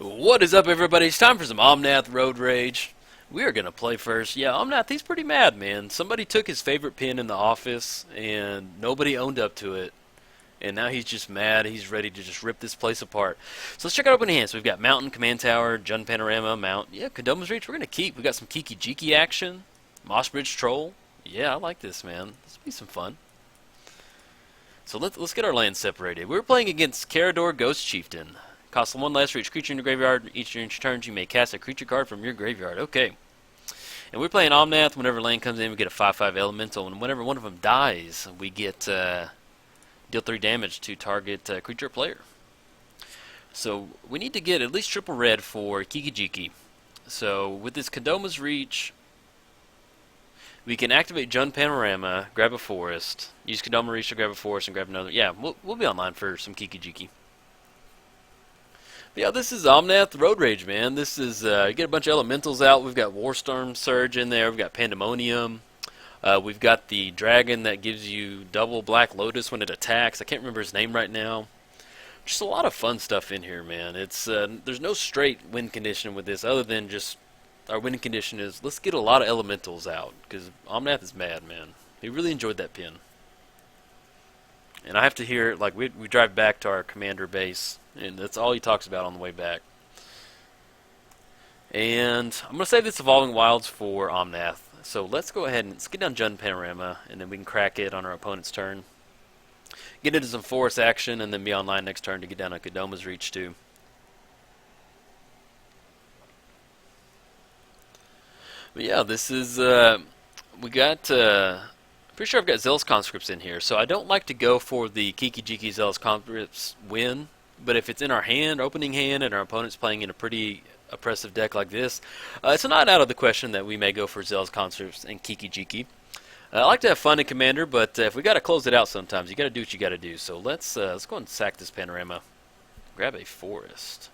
What is up, everybody? It's time for some Omnath Road Rage. We are going to play first. Yeah, Omnath, he's pretty mad, man. Somebody took his favorite pin in the office, and nobody owned up to it. And now he's just mad. He's ready to just rip this place apart. So let's check out opening hands. So we've got Mountain, Command Tower, Jun Panorama, Mount. Yeah, Kodoma's Reach, we're going to keep. We've got some Kiki Jiki action. Moss Bridge Troll. Yeah, I like this, man. This will be some fun. So let's get our lands separated. We're playing against Karador, Ghost Chieftain. Cost 1 less for each creature in your graveyard. Each of your turns you may cast a creature card from your graveyard. Okay. And we're playing Omnath. Whenever land comes in, we get a 5/5 elemental. And whenever one of them dies, we get deal 3 damage to target creature or player. So we need to get at least triple red for Kiki Jiki. So with this Kodoma's Reach, we can activate Jun Panorama, grab a forest, use Kodoma Reach to grab a forest and grab another. Yeah, we'll be online for some Kiki Jiki. But yeah, this is Omnath Road Rage, man. This is, you get a bunch of elementals out. We've got Warstorm Surge in there. We've got Pandemonium. We've got the dragon that gives you double Black Lotus when it attacks. I can't remember his name right now. Just a lot of fun stuff in here, man. It's there's no straight win condition with this other than just our winning condition is let's get a lot of elementals out because Omnath is mad, man. He really enjoyed that pin. And I have to hear it, like, we drive back to our commander base, and that's all he talks about on the way back. And I'm going to save this Evolving Wilds for Omnath. So let's go ahead and let's get down Jun Panorama, and then we can crack it on our opponent's turn. Get into some forest action, and then be online next turn to get down on Kodoma's Reach, too. But yeah, this is, we got, pretty sure I've got Zealous Conscripts in here, so I don't like to go for the Kiki Jiki Zealous Conscripts win, but if it's in our hand, opening hand, and our opponent's playing in a pretty oppressive deck like this, it's not out of the question that we may go for Zealous Conscripts and Kiki Jiki. I like to have fun in Commander, but if we got to close it out sometimes, you got to do what you got to do. So let's go and sack this Panorama. Grab a forest.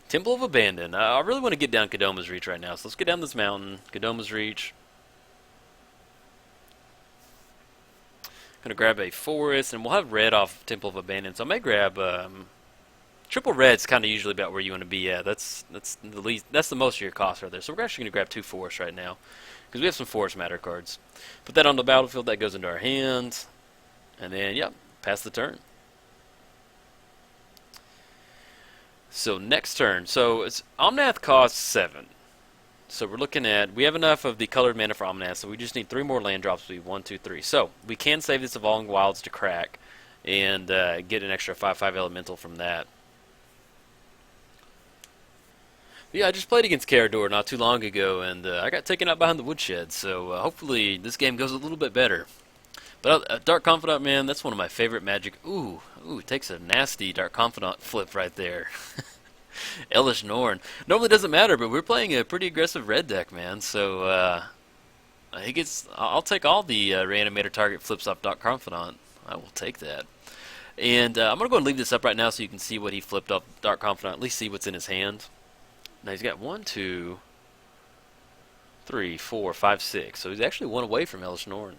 Temple of Abandon. I really want to get down Kodoma's Reach right now, so let's get down this mountain. Kodoma's Reach. Gonna grab a forest, and we'll have red off Temple of Abandon. So I may grab triple red's kind of usually about where you want to be at. That's the least. That's the most of your cost right there. So we're actually gonna grab 2 forests right now because we have some forest matter cards. Put that on the battlefield. That goes into our hands, and then yep, pass the turn. So next turn, so it's Omnath costs 7. So we're looking at, we have enough of the colored mana for Omnath, so we just need 3 more land drops to be 1, 2, 3. So we can save this Evolving Wilds to crack and get an extra 5/5 elemental from that. But yeah, I just played against Karador not too long ago, and I got taken out behind the woodshed, so hopefully this game goes a little bit better. But Dark Confidant, man, that's one of my favorite magic. Ooh, takes a nasty Dark Confidant flip right there. Elish Norn. Normally doesn't matter, but we're playing a pretty aggressive red deck, man. So he gets. I'll take all the reanimator target flips off Dark Confidant. I will take that. And I'm gonna go and leave this up right now so you can see what he flipped off Dark Confidant. At least see what's in his hand. Now he's got 1, 2, 3, 4, 5, 6. So he's actually 1 away from Elish Norn.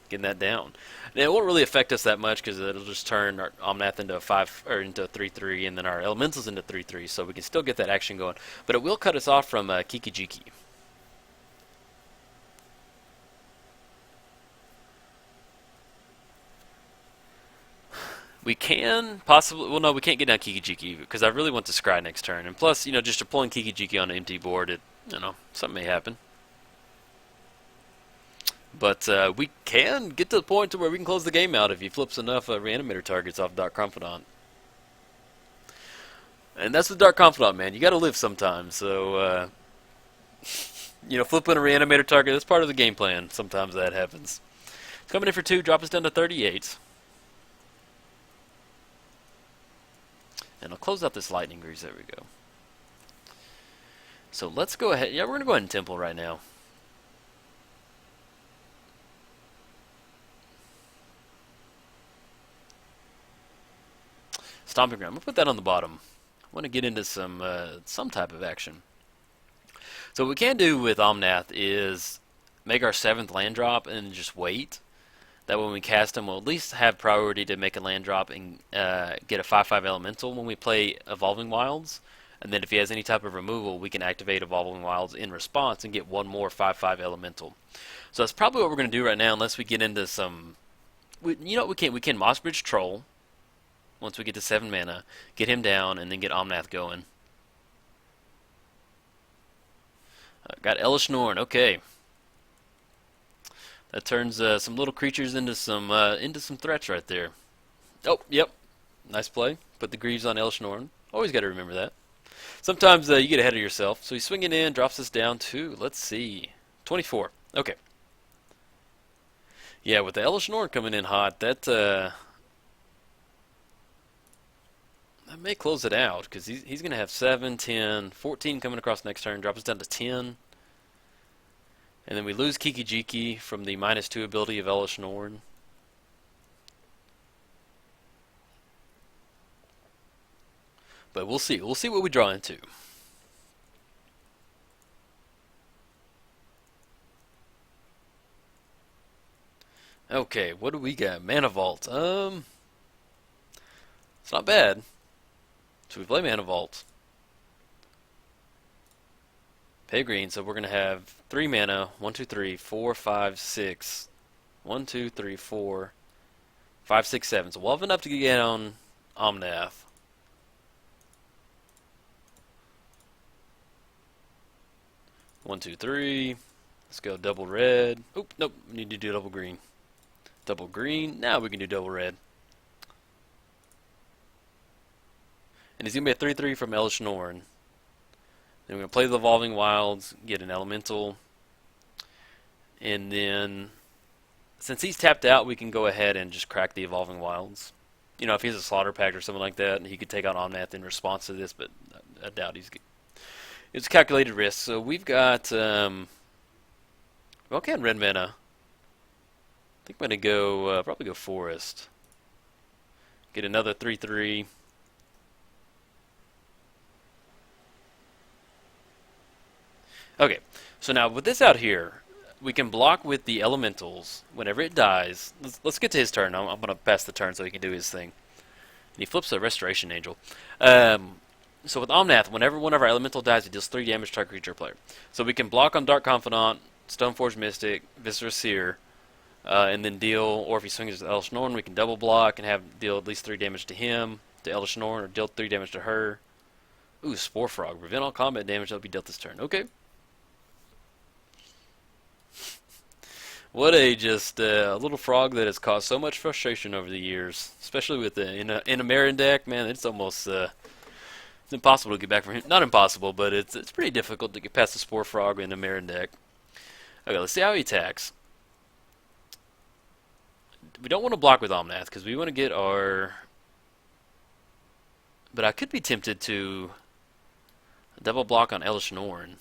Getting that down. Now it won't really affect us that much because it'll just turn our Omnath into a 5 or into a 3/3, and then our elementals into 3/3. So we can still get that action going, but it will cut us off from Kiki Jiki. We can possibly, well, no, we can't get down Kiki Jiki because I really want to scry next turn, and plus, you know, just deploying Kiki Jiki on an empty board, it, you know, something may happen. But we can get to the point to where we can close the game out if he flips enough reanimator targets off Dark Confidant. And that's the Dark Confidant, man. You got to live sometimes. So, you know, flipping a reanimator target, that's part of the game plan. Sometimes that happens. It's coming in for 2, drop us down to 38. And I'll close out this Lightning Grease. There we go. So let's go ahead. Yeah, we're going to go ahead and Temple right now. Stomping Ground. I'm going to put that on the bottom. I want to get into some type of action. So what we can do with Omnath is make our 7th land drop and just wait. That way when we cast him, we'll at least have priority to make a land drop and get a 5/5 elemental when we play Evolving Wilds. And then if he has any type of removal, we can activate Evolving Wilds in response and get one more 5/5 elemental. So that's probably what we're going to do right now, unless we get into some... you know what we can Mossbridge Troll once we get to 7 mana, get him down, and then get Omnath going. Got Elish Norn, okay. That turns some little creatures into some threats right there. Oh, yep. Nice play. Put the Greaves on Elish Norn. Always got to remember that. Sometimes you get ahead of yourself. So he's swinging in, drops us down to, let's see, 24. Okay. Yeah, with the Elish Norn coming in hot, that may close it out, because he's going to have 7, 10, 14 coming across next turn, drop us down to 10. And then we lose Kiki Jiki from the -2 ability of Elish Norn. But we'll see. We'll see what we draw into. Okay, what do we got? Mana Vault. It's not bad. So we play Mana Vault. Pay green, so we're going to have 3 mana. 1, 2, 3, 4, 5, 6. 1, 2, 3, 4, 5, 6, 7. So we'll have enough to get on Omnath. One, two, three. Let's go double red. Oop, nope, we need to do double green. Double green. Now we can do double red. And he's going to be a 3/3 from Elish Norn. Then we're going to play the Evolving Wilds, get an Elemental. And then, since he's tapped out, we can go ahead and just crack the Evolving Wilds. You know, if he has a Slaughter Pact or something like that, and he could take out Omnath in response to this, but I doubt he's... It's a calculated risk. So we've got... okay, red mana. I think I'm going to go... probably go Forest. Get another 3/3. Okay, so now with this out here, we can block with the elementals whenever it dies. Let's get to his turn. I'm going to pass the turn so he can do his thing. And he flips a Restoration Angel. So with Omnath, whenever one of our elemental dies, it deals 3 damage to our creature player. So we can block on Dark Confidant, Stoneforge Mystic, Viscera Seer, and then deal, or if he swings at Elish Norn, we can double block and have deal at least 3 damage to him, to Elish Norn, or deal 3 damage to her. Ooh, Spore Frog. Prevent all combat damage that will be dealt this turn. Okay. What a just little frog that has caused so much frustration over the years, especially with in a Marin deck. Man, it's almost it's impossible to get back from him. Not impossible, but it's pretty difficult to get past the Spore Frog in a Marin deck. Okay, let's see how he attacks. We don't want to block with Omnath because we want to get our. But I could be tempted to double block on Elish Norn.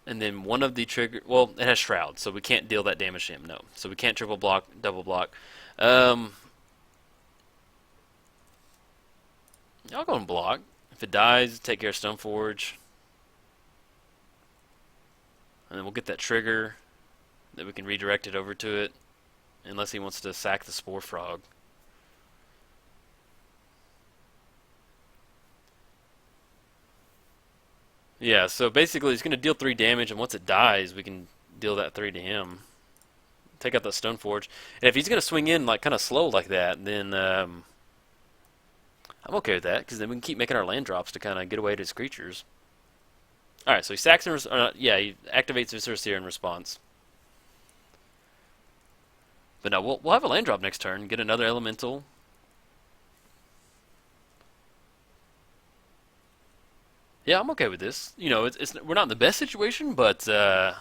And then one of the trigger... Well, it has Shroud, so we can't deal that damage to him, no. So we can't triple block, double block. I'll go and block. If it dies, take care of Stoneforge. And then we'll get that trigger that we can redirect it over to it. Unless he wants to sack the Spore Frog. Yeah, so basically he's going to deal 3 damage, and once it dies, we can deal that 3 to him. Take out that Stoneforge. And if he's going to swing in like kind of slow like that, then I'm okay with that, because then we can keep making our land drops to kind of get away to his creatures. Alright, so he sacks in he activates Viscera Seer in response. But now we'll have a land drop next turn, get another elemental. Yeah, I'm okay with this. You know, we're not in the best situation, but we're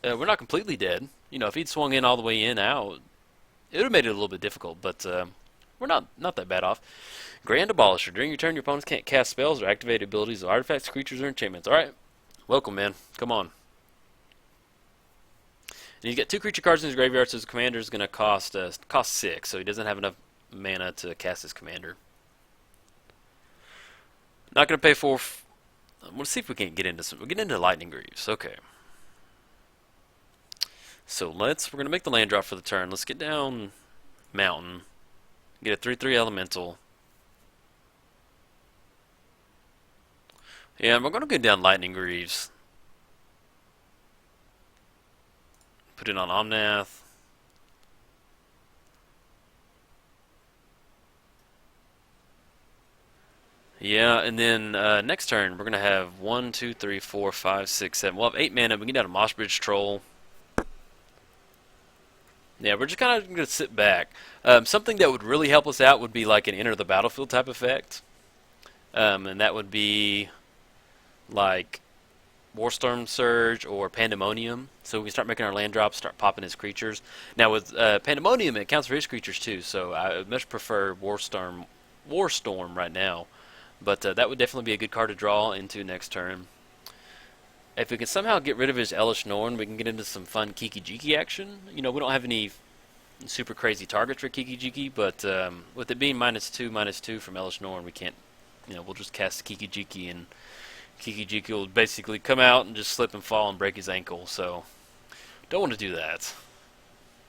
not completely dead. You know, if he'd swung in all the way in out, it would have made it a little bit difficult, but we're not that bad off. Grand Abolisher. During your turn, your opponents can't cast spells or activate abilities of artifacts, creatures, or enchantments. Alright, welcome, man. Come on. And he's got 2 creature cards in his graveyard, so his commander is going to cost 6, so he doesn't have enough mana to cast his commander. Not going to pay 4... We'll see if we can get into some... We'll get into Lightning Greaves. Okay. So we're going to make the land drop for the turn. Let's get down Mountain. Get a 3/3 elemental. Yeah, we're going to get down Lightning Greaves. Put it on Omnath. Yeah, and then next turn we're going to have 1, 2, 3, 4, 5, 6, 7. We'll have 8 mana. We can get down a Moss Bridge Troll. Yeah, we're just kind of going to sit back. Something that would really help us out would be like an Enter the Battlefield type effect. And that would be like Warstorm Surge or Pandemonium. So we can start making our land drops, start popping his creatures. Now with Pandemonium, it counts for his creatures too. So I would much prefer Warstorm right now. But that would definitely be a good card to draw into next turn. If we can somehow get rid of his Elish Norn, we can get into some fun Kiki Jiki action. You know, we don't have any super crazy targets for Kiki Jiki, but with it being -2/-2 from Elish Norn, we can't, you know, we'll just cast Kiki Jiki, and Kiki Jiki will basically come out and just slip and fall and break his ankle, so don't want to do that.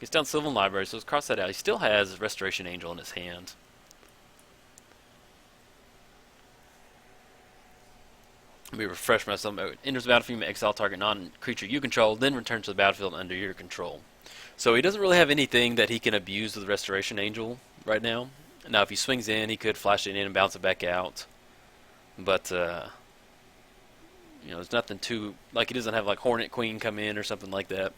Gets down Sylvan Library, so let's cross that out. He still has Restoration Angel in his hand. Let me refresh myself. Enters the battlefield, exile target non-creature you control, then returns to the battlefield under your control. So he doesn't really have anything that he can abuse with Restoration Angel right now. Now, if he swings in, he could flash it in and bounce it back out. But, you know, there's nothing too... Like, he doesn't have, like, Hornet Queen come in or something like that.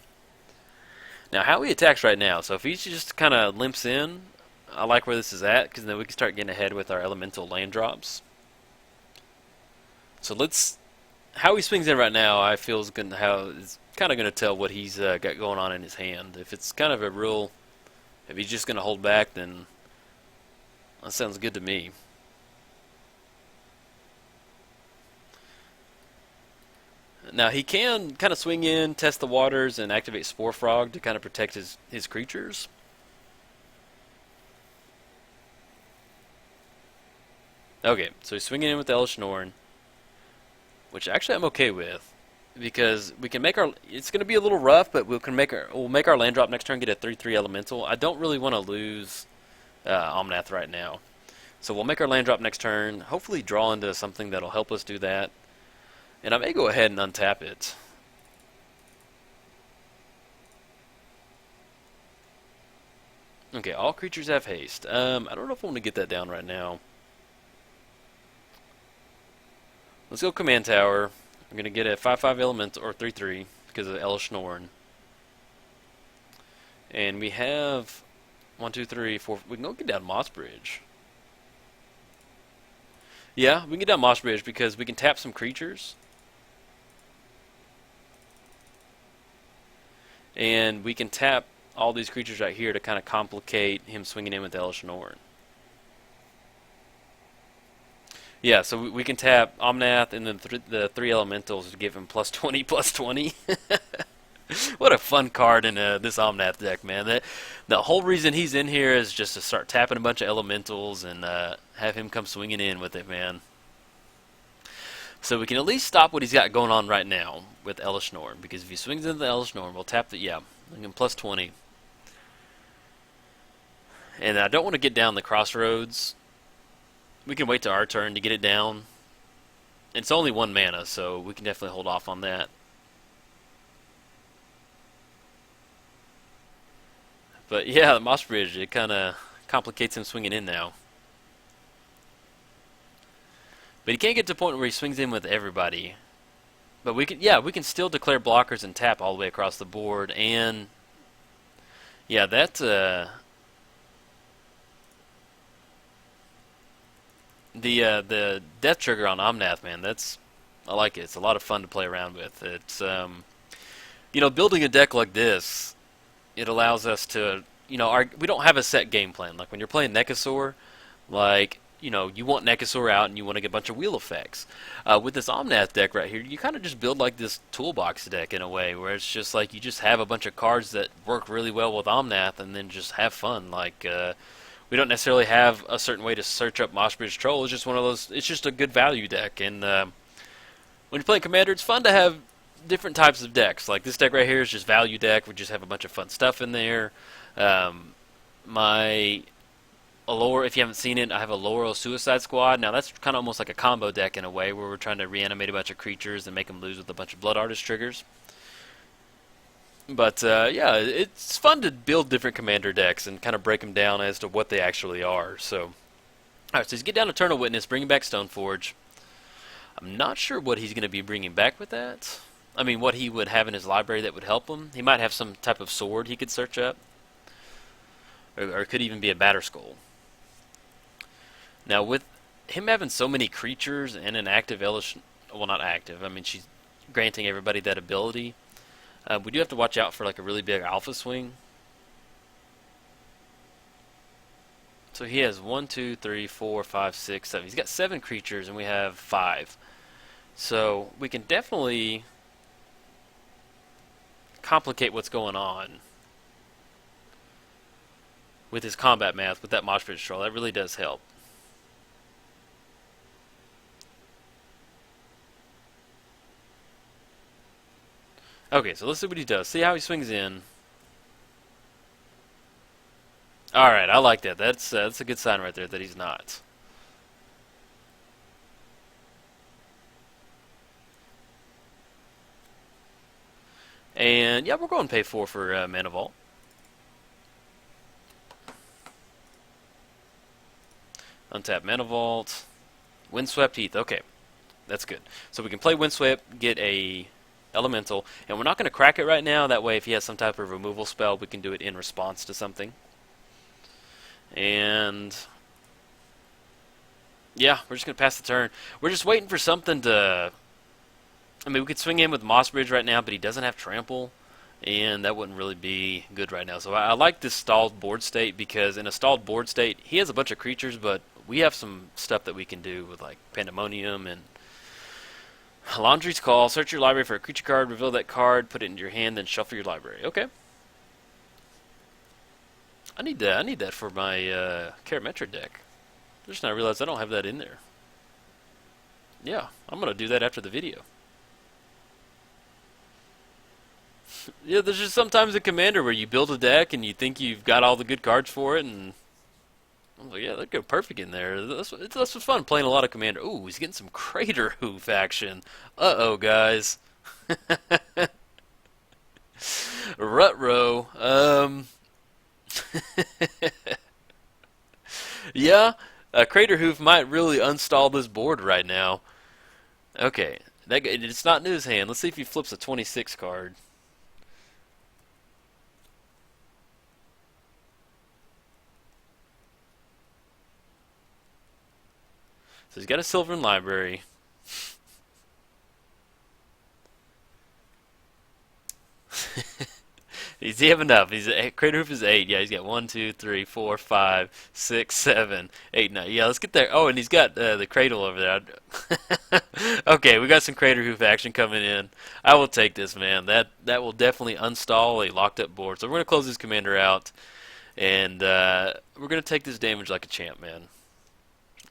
Now, how he attacks right now. So if he just kind of limps in, I like where this is at, because then we can start getting ahead with our elemental land drops. So let's... How he swings in right now, I feel is kind of going to tell what he's got going on in his hand. If it's kind of a real... If he's just going to hold back, then that sounds good to me. Now he can kind of swing in, test the waters, and activate Spore Frog to kind of protect his creatures. Okay, so he's swinging in with Elish Norn, which actually I'm okay with, because we can make our... It's going to be a little rough, but we'll make our land drop next turn, get a 3/3 elemental. I don't really want to lose Omnath right now. So we'll make our land drop next turn, hopefully draw into something that'll help us do that. And I may go ahead and untap it. Okay, all creatures have haste. I don't know if I want to get that down right now. Let's go Command Tower. I'm going to get a 5/5 element, or 3/3, because of Elish Norn. And we have 1, 2, 3, 4. We can go get down Moss Bridge. Yeah, we can get down Moss Bridge because we can tap some creatures. And we can tap all these creatures right here to kind of complicate him swinging in with Elish Norn. Yeah, so we can tap Omnath and then the 3 elementals to give him +20/+20. What a fun card in this Omnath deck, man. The whole reason he's in here is just to start tapping a bunch of elementals and have him come swinging in with it, man. So we can at least stop what he's got going on right now with Elish Norn, because if he swings into the Elish Norn, we'll tap the... Yeah, we can +20. And I don't want to get down the Crossroads. We can wait till our turn to get it down. It's only 1 mana, so we can definitely hold off on that. But yeah, the Moss Bridge, it kind of complicates him swinging in now. But he can't get to the point where he swings in with everybody. But we can, yeah, we can still declare blockers and tap all the way across the board. And yeah, that the death trigger on Omnath, man, I like it. It's a lot of fun to play around with. It's you know, building a deck like this, it allows us to, you know, we don't have a set game plan. Like when you're playing Necasaur, like, you know, you want Necasaur out and you want to get a bunch of wheel effects. With this Omnath deck right here, you kind of just build like this toolbox deck in a way, where it's just like you just have a bunch of cards that work really well with Omnath and then just have fun. Like, we don't necessarily have a certain way to search up Moss Bridge Troll. It's just one of those, it's just a good value deck. And when you're playing Commander, it's fun to have different types of decks. Like this deck right here is just value deck. We just have a bunch of fun stuff in there. My Allure, if you haven't seen it, I have a Laurel Suicide Squad. Now that's kind of almost like a combo deck in a way, where we're trying to reanimate a bunch of creatures and make them lose with a bunch of Blood Artist triggers. But yeah, it's fun to build different commander decks and kind of break them down as to what they actually are. So, alright, so he's get down Eternal Witness, bringing back Stoneforge. I'm not sure what he's going to be bringing back with that. I mean, what he would have in his library that would help him. He might have some type of sword he could search up. Or it could even be a Batterskull. Now, with him having so many creatures and an active Elish... Well, not active. I mean, she's granting everybody that ability. We do have to watch out for like a really big alpha swing. So he has 1, 2, 3, 4, 5, 6, 7. He's got 7 creatures and we have 5. So we can definitely complicate what's going on with his combat math, with that Mosh Pit Troll. That really does help. Okay, so let's see what he does. See how he swings in. Alright, I like that. That's a good sign right there that he's not. And yeah, we're going to pay 4 for Mana Vault. Untap Mana Vault. Windswept Heath. Okay, that's good. So we can play Windswept, get a Elemental, and we're not going to crack it right now. That way, if he has some type of removal spell, we can do it in response to something. And yeah, we're just going to pass the turn. We're just waiting for something to... I mean, we could swing in with Moss Bridge right now, but he doesn't have Trample, and that wouldn't really be good right now. So I like this stalled board state, because in a stalled board state, he has a bunch of creatures, but we have some stuff that we can do with like Pandemonium and Laundry's Call. Search your library for a creature card, reveal that card, put it into your hand, then shuffle your library. Okay. I need that for my Karametra deck. Just now I realized I don't have that in there. Yeah, I'm going to do that after the video. Yeah, there's just sometimes a commander where you build a deck and you think you've got all the good cards for it, and I'm like, yeah, that'd go perfect in there. That's what's fun, playing a lot of commander. Ooh, he's getting some Crater Hoof action. Uh-oh, guys. Rutro. Yeah, Crater Hoof might really unstall this board right now. Okay, it's not in his hand. Let's see if he flips a 26 card. So he's got a Sylvan Library. Does he have enough? Crater Hoof is 8. Yeah, he's got 1, 2, 3, 4, 5, 6, 7, 8, 9. Yeah, let's get there. Oh, and he's got the Cradle over there. Okay, we got some Crater Hoof action coming in. I will take this, man. That will definitely unstall a locked up board. So we're going to close this commander out, and we're going to take this damage like a champ, man.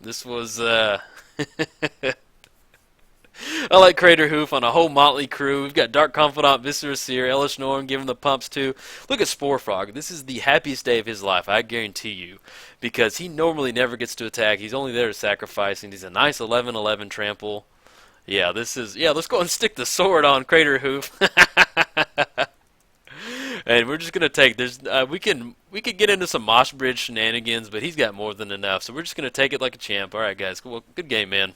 This was... I like Crater Hoof on a whole motley crew. We've got Dark Confidant, Viscera Seer, Elish Norn, giving the pumps too. Look at Spore Frog. This is the happiest day of his life, I guarantee you. Because he normally never gets to attack. He's only there to sacrifice, and he's a nice 11/11 trample. Yeah, this is... Yeah, let's go and stick the sword on Crater Hoof. And we're just gonna take... we could get into some Mosh Bridge shenanigans, but he's got more than enough. So we're just gonna take it like a champ. Alright, guys. Well, good game, man.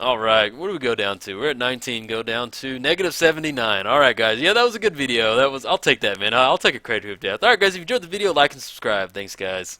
Alright, what do we go down to? We're at 19, go down to negative 79. Alright, guys. Yeah, that was a good video. I'll take that, man. I'll take a Crater Hoof death. Alright, guys, if you enjoyed the video, like and subscribe. Thanks, guys.